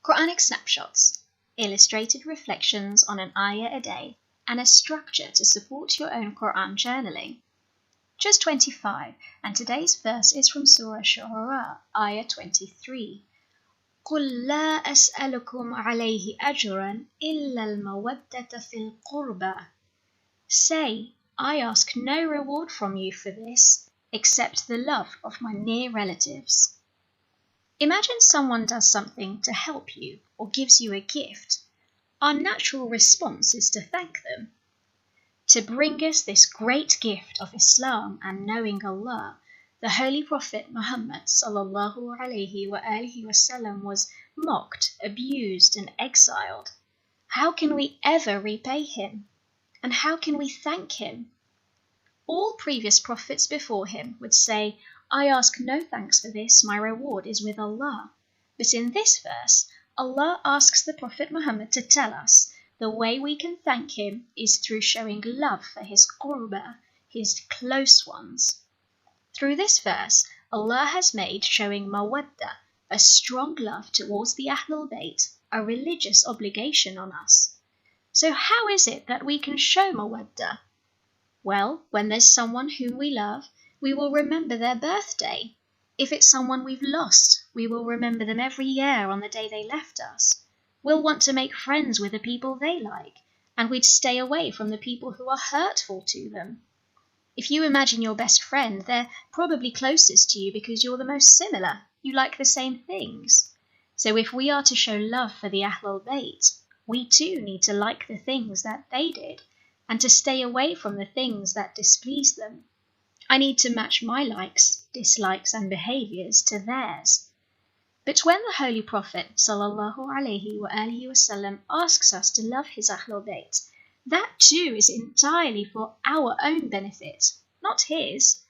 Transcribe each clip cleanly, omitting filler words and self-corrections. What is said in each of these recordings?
Quranic Snapshots, illustrated reflections on an ayah a day, and a structure to support your own Quran journaling. Juz 25, and today's verse is from Surah Shu'ara, ayah 23. قُلْ لَا أَسْأَلُكُمْ عَلَيْهِ أَجْرًا إِلَّا الْمَوَدَّةَ فِي الْقُرْبَى. Say, I ask no reward from you for this, except the love of my near relatives. Imagine someone does something to help you or gives you a gift. Our natural response is to thank them. To bring us this great gift of Islam and knowing Allah, the Holy Prophet Muhammad ﷺ was mocked, abused, and exiled. How can we ever repay him? And how can we thank him? All previous prophets before him would say, I ask no thanks for this, my reward is with Allah. But in this verse, Allah asks the Prophet Muhammad to tell us the way we can thank him is through showing love for his qurba, his close ones. Through this verse, Allah has made showing mawadda, a strong love towards the Ahlul Bayt, a religious obligation on us. So how is it that we can show mawadda? Well, when there's someone whom we love, we will remember their birthday. If it's someone we've lost, we will remember them every year on the day they left us. We'll want to make friends with the people they like, and we'd stay away from the people who are hurtful to them. If you imagine your best friend, they're probably closest to you because you're the most similar. You like the same things. So if we are to show love for the Ahlul Bayt, we too need to like the things that they did, and to stay away from the things that displease them. I need to match my likes, dislikes, and behaviours to theirs. But when the Holy Prophet ﷺ asks us to love his Ahlul Bayt, that too is entirely for our own benefit, not his.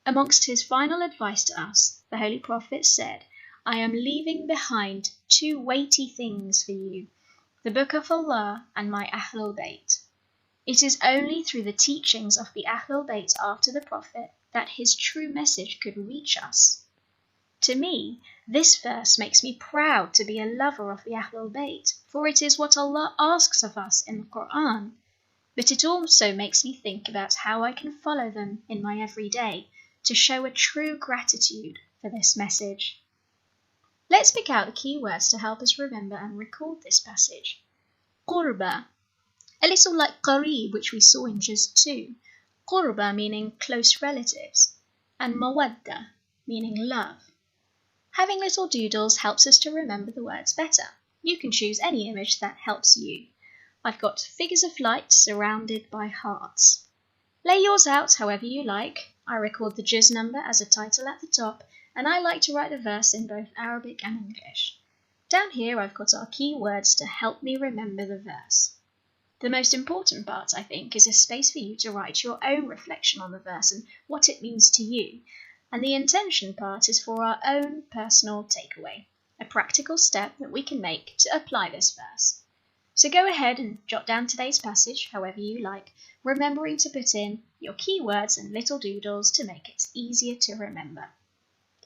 Amongst his final advice to us, the Holy Prophet said, I am leaving behind two weighty things for you, the Book of Allah and my Ahlul Bayt. It is only through the teachings of the Ahlul Bayt after the Prophet that his true message could reach us. To me, this verse makes me proud to be a lover of the Ahlul Bayt, for it is what Allah asks of us in the Quran. But it also makes me think about how I can follow them in my everyday to show a true gratitude for this message. Let's pick out the key words to help us remember and record this passage. Qurba, a little like qareeb, which we saw in Juz 2. Qurba meaning close relatives, and mawadda meaning love. Having little doodles helps us to remember the words better. You can choose any image that helps you. I've got figures of light surrounded by hearts. Lay yours out however you like. I record the Juz number as a title at the top, and I like to write the verse in both Arabic and English. Down here I've got our key words to help me remember the verse. The most important part, I think, is a space for you to write your own reflection on the verse and what it means to you. And the intention part is for our own personal takeaway, a practical step that we can make to apply this verse. So go ahead and jot down today's passage however you like, remembering to put in your keywords and little doodles to make it easier to remember.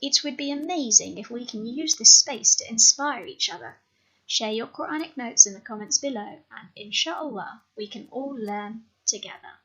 It would be amazing if we can use this space to inspire each other. Share your Quranic notes in the comments below, and inshallah we can all learn together.